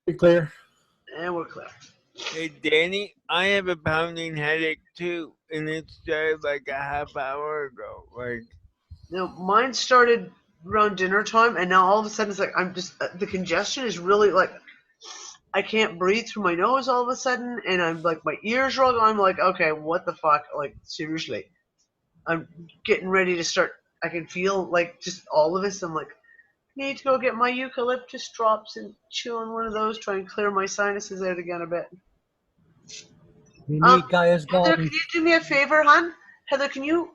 You're clear. And we're clear. Hey, Danny, I have a pounding headache too, and it started like a half hour ago. Mine started around dinner time, and now all of a sudden it's like I'm just the congestion is really like I can't breathe through my nose all of a sudden, and I'm like my ears are all. I'm like, okay, what the fuck? Like seriously, I'm getting ready to start. I can feel like just all of this. I'm like, need to go get my eucalyptus drops and chew on one of those, try and clear my sinuses out again a bit. You need Gaia's Heather, can Garden. you do me a favor, hon? Heather, can you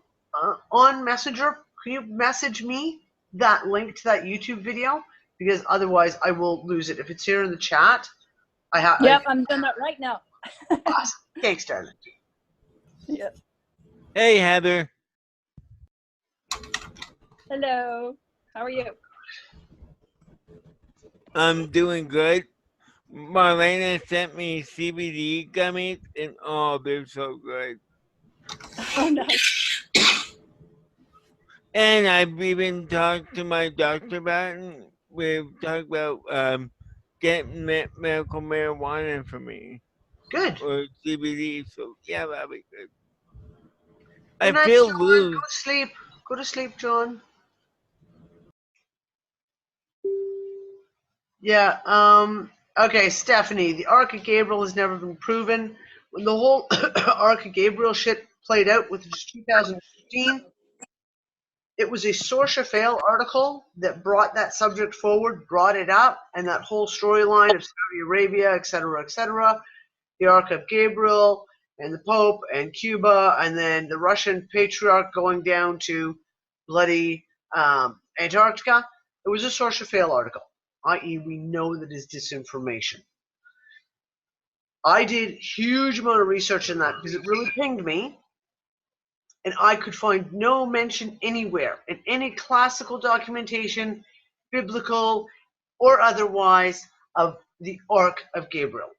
on Messenger? Can you message me that link to that YouTube video? Because otherwise, I will lose it. If it's here in the chat, I have. Yep, I'm doing that right now. Awesome. Thanks, darling. Yep. Hey, Heather. Hello. How are you? I'm doing good. Marlena sent me CBD gummies, and oh, they're so good. Oh, nice. And I've even talked to my doctor about it. We've talked about getting medical marijuana for me. Good. Or CBD, so yeah, that'll be good. Good I night, feel John. loose. Go to sleep. Go to sleep, John. Yeah. Okay, Stephanie. The Ark of Gabriel has never been proven. When the whole Ark of Gabriel shit played out with 2015, it was a Source-a-Fail article that brought that subject forward, brought it up, and that whole storyline of Saudi Arabia, et cetera, the Ark of Gabriel, and the Pope, and Cuba, and then the Russian patriarch going down to bloody Antarctica. It was a Source-a-Fail article, i.e. we know that is disinformation. I did huge amount of research in that because it really pinged me. And I could find no mention anywhere in any classical documentation, biblical or otherwise, of the Ark of Gabriel.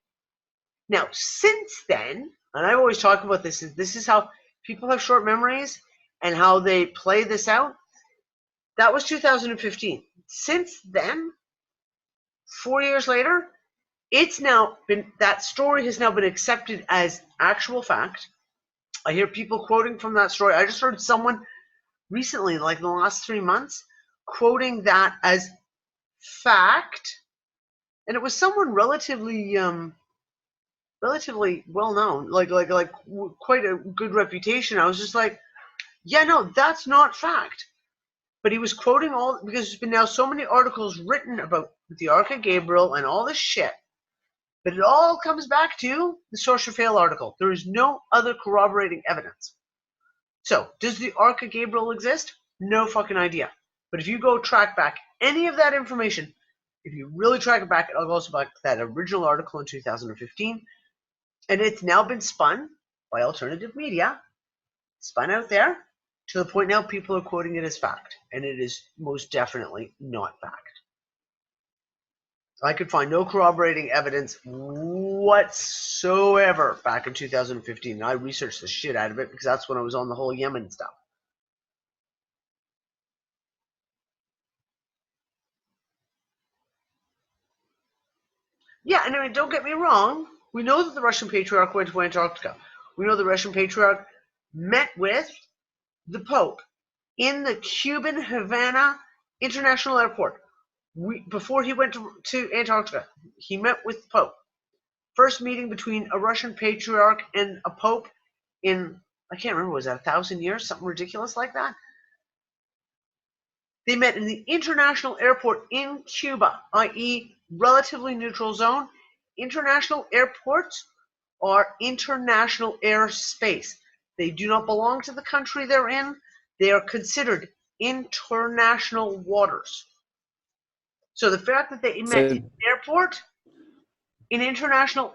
Now, since then, and I always talk about this is how people have short memories and how they play this out. That was 2015. Since then, 4 years later, that story has now been accepted as actual fact. I hear people quoting from that story. I just heard someone recently, like in the last 3 months, quoting that as fact, and it was someone relatively well known, like quite a good reputation. I was just like, yeah, no, that's not fact. But he was quoting all because there's been now so many articles written about the Ark of Gabriel and all this shit. But it all comes back to the Source-a-Fail article. There is no other corroborating evidence. So, does the Ark of Gabriel exist? No fucking idea. But if you go track back any of that information, if you really track it back, it all goes back to that original article in 2015. And it's now been spun by alternative media, spun out there, to the point now people are quoting it as fact. And it is most definitely not fact. I could find no corroborating evidence whatsoever back in 2015. And I researched the shit out of it because that's when I was on the whole Yemen stuff. Yeah, and I mean, don't get me wrong. We know that the Russian patriarch went to Antarctica. We know the Russian patriarch met with the Pope in the Cuban Havana International Airport. Before he went to Antarctica, he met with the Pope. First meeting between a Russian patriarch and a Pope in, I can't remember, was that 1,000 years? Something ridiculous like that? They met in the international airport in Cuba, i.e. relatively neutral zone. International airports are international airspace. They do not belong to the country they're in. They are considered international waters. So the fact that they met in an airport in international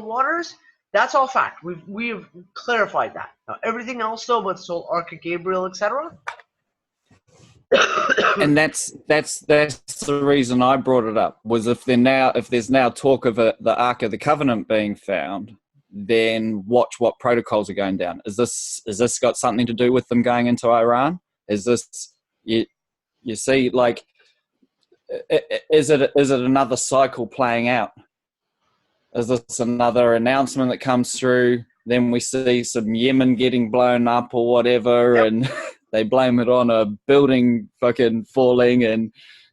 waters, that's all fact. We've clarified that. Now, everything else though about this whole Ark of Gabriel, etc. And that's the reason I brought it up, was if there's now talk of the Ark of the Covenant being found, then watch what protocols are going down. Is this got something to do with them going into Iran? Is this you see, like, is it another cycle playing out? Is this another announcement that comes through? Then we see some Yemen getting blown up or whatever, and they blame it on a building fucking falling and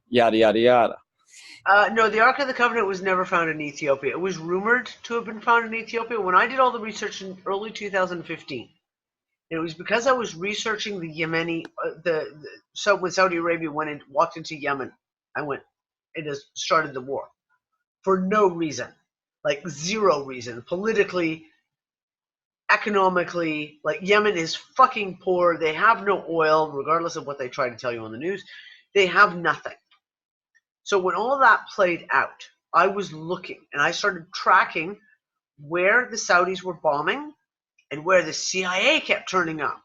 yada, yada, yada. No, the Ark of the Covenant was never found in Ethiopia. It was rumored to have been found in Ethiopia. When I did all the research in early 2015, it was because I was researching the Yemeni, so when Saudi Arabia walked into Yemen, it has started the war for no reason, like zero reason, politically, economically. Like, Yemen is fucking poor. They have no oil, regardless of what they try to tell you on the news. They have nothing. So when all that played out, I was looking and I started tracking where the Saudis were bombing and where the CIA kept turning up.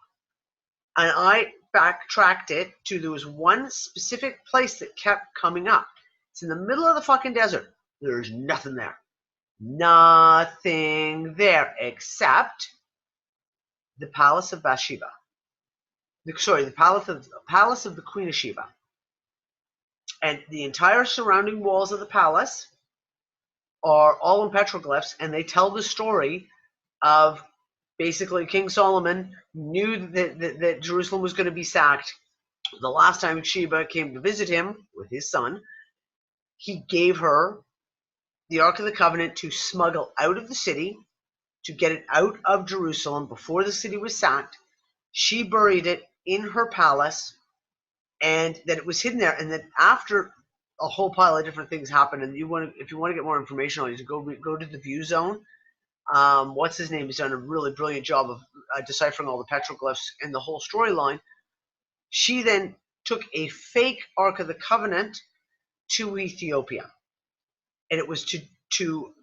And I backtracked it to, there was one specific place that kept coming up. It's in the middle of the fucking desert. There's nothing there. Nothing there except the Palace of Bathsheba. The Palace of the Queen of Sheba. And the entire surrounding walls of the palace are all in petroglyphs, and they tell the story of basically King Solomon knew that Jerusalem was going to be sacked. The last time Sheba came to visit him with his son, he gave her the Ark of the Covenant to smuggle out of the city, to get it out of Jerusalem before the city was sacked. She buried it in her palace, and that it was hidden there, and that after a whole pile of different things happened, and if you want to get more information on it, go to the View Zone. What's his name? He's done a really brilliant job of deciphering all the petroglyphs and the whole storyline. She then took a fake Ark of the Covenant to Ethiopia, and it was to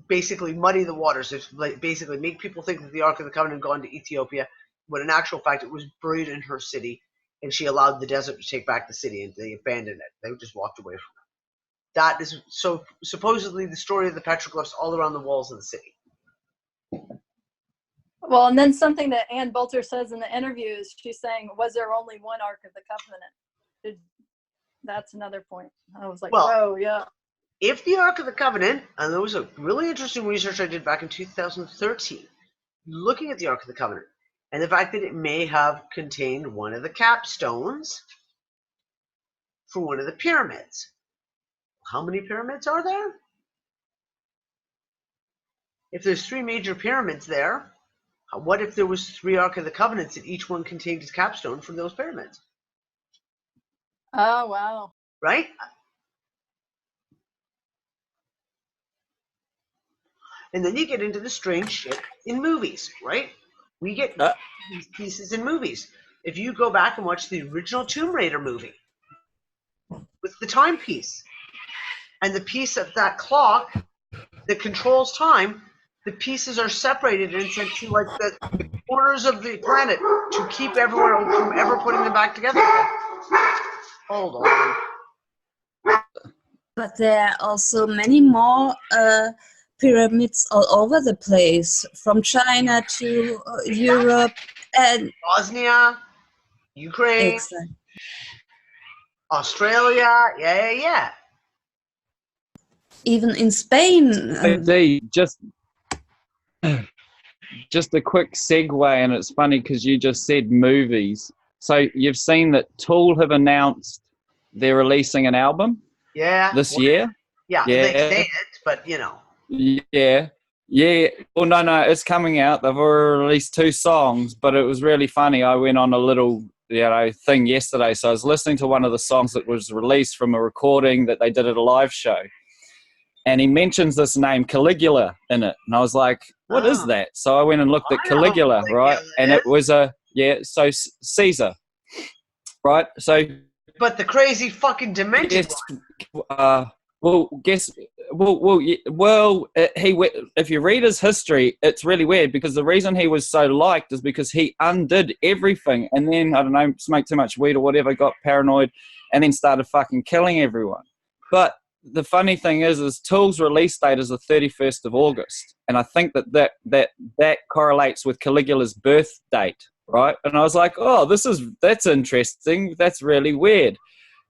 basically muddy the waters. It's like basically make people think that the Ark of the Covenant had gone to Ethiopia, when in actual fact it was buried in her city. And she allowed the desert to take back the city, and they abandoned it. They just walked away from it. That is so supposedly the story of the petroglyphs all around the walls of the city. Well, and then something that Ann Bolter says in the interview is she's saying, was there only one Ark of the Covenant? That's another point. I was like, whoa, yeah. If the Ark of the Covenant, and there was a really interesting research I did back in 2013, looking at the Ark of the Covenant, and the fact that it may have contained one of the capstones for one of the pyramids. How many pyramids are there? If there's 3 major pyramids there, what if there was 3 Ark of the Covenants and each one contained a capstone from those pyramids? Oh, wow. Right? And then you get into the strange shit in movies, right? We get these pieces in movies. If you go back and watch the original Tomb Raider movie with the timepiece and the piece of that clock that controls time, the pieces are separated and sent to like the corners of the planet to keep everyone from ever putting them back together again. Hold on. But there are also many more pyramids all over the place, from China to Europe and Bosnia, Ukraine, Australia, yeah. Even in Spain. Just a quick segue, and it's funny because you just said movies. So you've seen that Tool have announced they're releasing an album this year? Yeah, they say it, but you know. Yeah. Well, no, it's coming out. They've already released 2 songs, but it was really funny. I went on a little, thing yesterday. So I was listening to one of the songs that was released from a recording that they did at a live show. And he mentions this name Caligula in it. And I was like, what is that? So I went and looked at Caligula, right? And it was so Caesar, right? So. But the crazy fucking demented one. If you read his history, it's really weird because the reason he was so liked is because he undid everything, and then I don't know, smoked too much weed or whatever, got paranoid, and then started fucking killing everyone. But the funny thing is Tool's release date is the 31st of August, and I think that correlates with Caligula's birth date, right? And I was like, oh, that's interesting. That's really weird.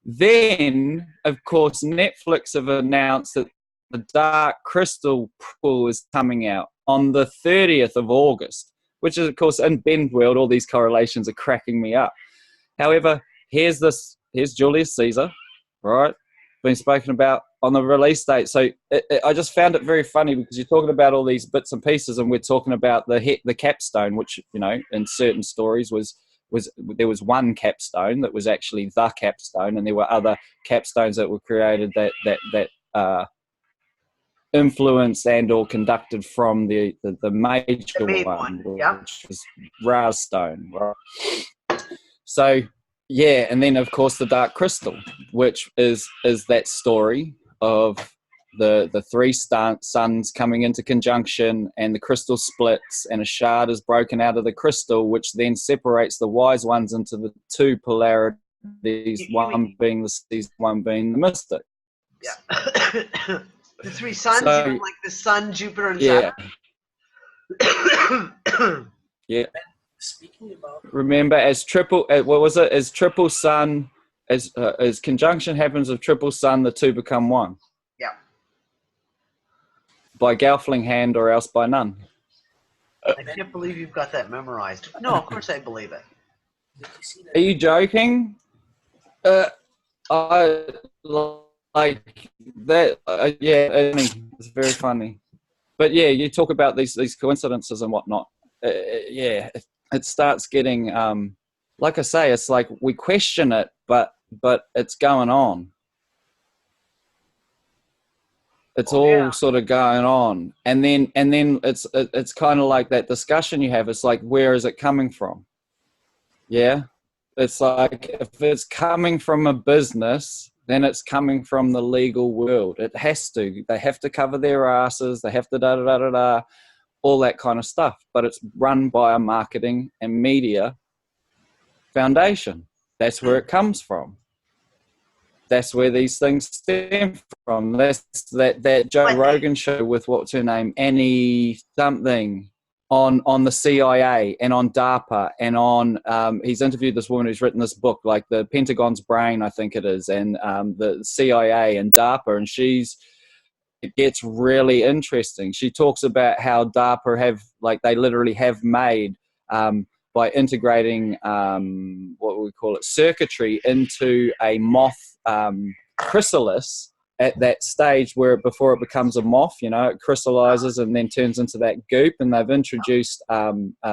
Then, of course, Netflix have announced that the Dark Crystal prequel is coming out on the 30th of August, which is, of course, in Bend World, all these correlations are cracking me up. However, here's Julius Caesar, right? Been spoken about on the release date. So I just found it very funny because you're talking about all these bits and pieces, and we're talking about the capstone, which, you know, in certain stories was there was one capstone that was actually the capstone, and there were other capstones that were created that influenced and or conducted from the major one, yeah. which was Ra's stone, right? So yeah, and then of course the Dark Crystal, which is that story of the three suns coming into conjunction, and the crystal splits, and a shard is broken out of the crystal, which then separates the wise ones into the two polarities, one being the seas, one being the mystic. Yeah. The three suns, So, you know, like the sun, Jupiter, and yeah. Saturn. Yeah. Speaking about Remember, as triple sun, as conjunction happens of triple sun, the two become one. Yeah. By Gaufling hand, or else by none. I can't believe you've got that memorized. No, of course I believe it. did you see Are that? you joking? I like that. Yeah, it's very funny. But yeah, you talk about these coincidences and whatnot. Yeah, it starts getting like I say, it's like we question it, but it's going on. It's all sort of going on, and then it's kind of like that discussion you have. It's like, where is it coming from? Yeah, it's like, if it's coming from a business, then it's coming from the legal world. It has to. They have to cover their asses. They have to da all that kind of stuff. But it's run by a marketing and media foundation. That's where it comes from. That's where these things stem from. That's that Joe Rogan show with, what's her name, Annie something, on the CIA and on DARPA and on he's interviewed this woman who's written this book, like the Pentagon's Brain, I think it is, and the CIA and DARPA, and it gets really interesting. She talks about how DARPA they literally have made by integrating what we call it, circuitry into a moth chrysalis at that stage where before it becomes a moth, you know, it crystallizes and then turns into that goop, and they've introduced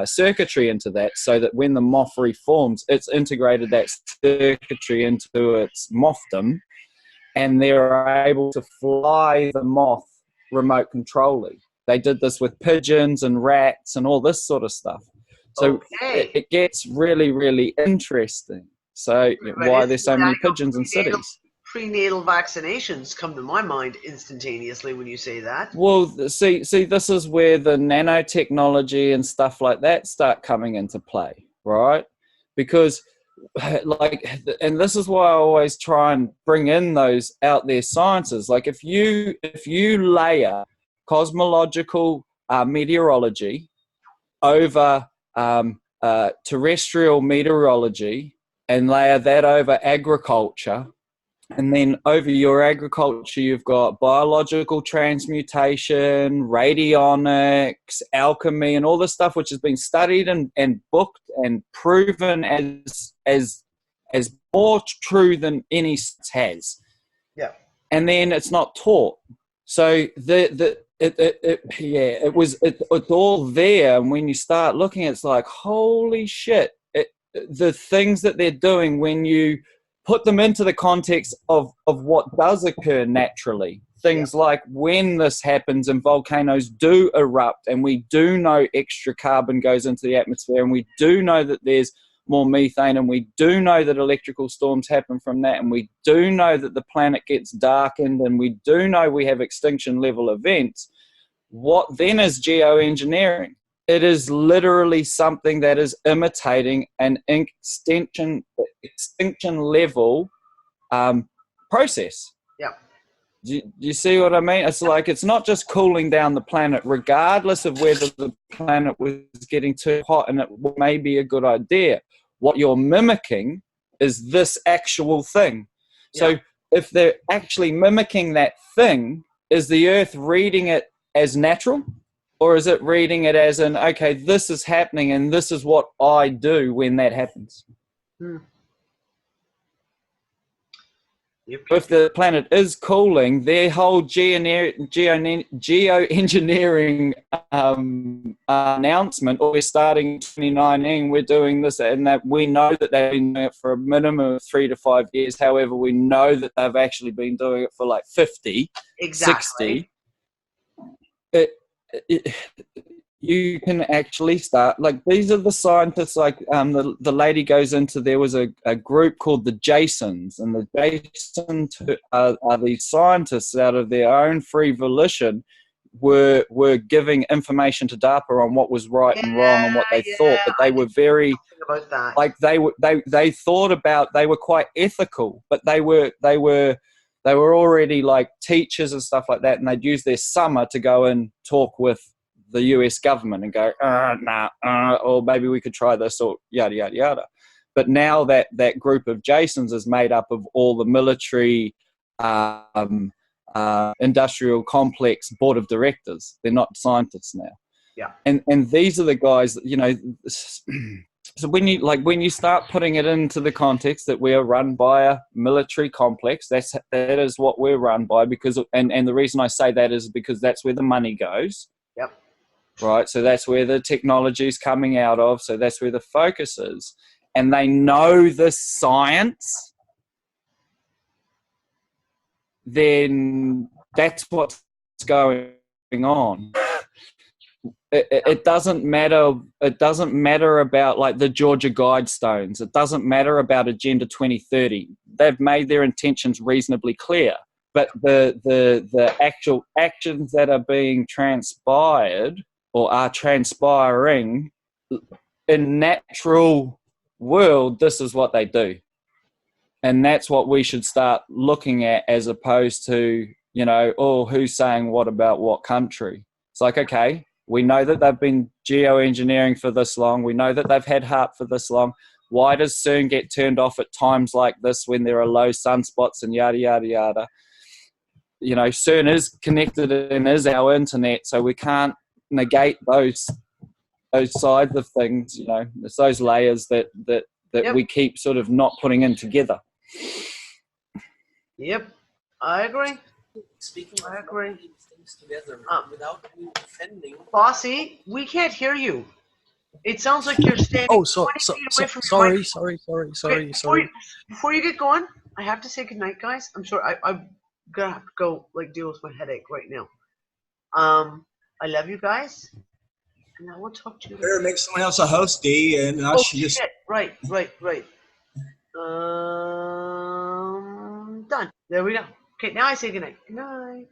circuitry into that so that when the moth reforms, it's integrated that circuitry into its mothdom, and they're able to fly the moth remote controlly. They did this with pigeons and rats and all this sort of stuff. So it gets really, really interesting. So why there's so many pigeons in cities? Prenatal vaccinations come to my mind instantaneously when you say that. Well, see, this is where the nanotechnology and stuff like that start coming into play, right? Because, and this is why I always try and bring in those out there sciences. Like, if you layer cosmological meteorology over terrestrial meteorology, and layer that over agriculture, and then over your agriculture you've got biological transmutation, radionics, alchemy, and all this stuff which has been studied and booked and proven as more true than any science has. Yeah. And then it's not taught. So it's all there, and when you start looking, it's like, holy shit, the things that they're doing when you put them into the context of what does occur naturally. Things like when this happens and volcanoes do erupt, and we do know extra carbon goes into the atmosphere, and we do know that there's more methane, and we do know that electrical storms happen from that, and we do know that the planet gets darkened, and we do know we have extinction level events. What then is geoengineering? It is literally something that is imitating an extinction level process. Yeah. Do you see what I mean? It's like, it's not just cooling down the planet, regardless of whether the planet was getting too hot and it may be a good idea. What you're mimicking is this actual thing. So Yeah. if they're actually mimicking that thing, is the Earth reading it as natural? Or is it reading it as in, okay, this is happening and this is what I do when that happens? Hmm. Yep. If the planet is cooling, their whole geoengineering announcement, or we're starting in 2019, we're doing this, and that we know that they've been doing it for a minimum of 3 to 5 years. However, we know that they've actually been doing it for like 50, Exactly. 60. It, you can actually start, like, these are the scientists, like the lady goes into, there was a group called the Jasons, and the Jasons are these scientists out of their own free volition were giving information to DARPA on what was right and wrong and what they thought, but I they were very, think about that. like, they thought about, they were quite ethical, but they were already like teachers and stuff like that, and they'd use their summer to go and talk with the US government and go, or maybe we could try this, or yada, yada, yada. But now that group of Jasons is made up of all the military industrial complex board of directors. They're not scientists now. Yeah. And these are the guys that, you know, so when you start putting it into the context that we are run by a military complex, that is what we're run by, because and the reason I say that is because that's where the money goes. Yep. Right, so that's where the technology is coming out of, so that's where the focus is, and they know this science, then that's what's going on. It doesn't matter. It doesn't matter about like the Georgia Guidestones. It doesn't matter about Agenda 2030. They've made their intentions reasonably clear, but the actual actions that are being transpired or are transpiring in natural world, this is what they do, and that's what we should start looking at, as opposed to, you know, oh, who's saying what about what country. It's like, okay, we know that they've been geoengineering for this long. We know that they've had HARP for this long. Why does CERN get turned off at times like this when there are low sunspots and yada, yada, yada? You know, CERN is connected and is our internet, so we can't negate those sides of things. You know, it's those layers that Yep. we keep sort of not putting in together. Yep. I agree. Speaking I of agree. not putting things together without you defending. Bossy, we can't hear you. It sounds like you're standing Oh, 20 feet away from your mic. sorry. Before you get going, I have to say goodnight, guys. I'm sorry. I'm gonna have to go like deal with my headache right now. I love you guys, and I will talk to you later. Better make someone else a host, D, and not Oh just. shit! Right. Done. There we go. Okay, now I say goodnight. Good night.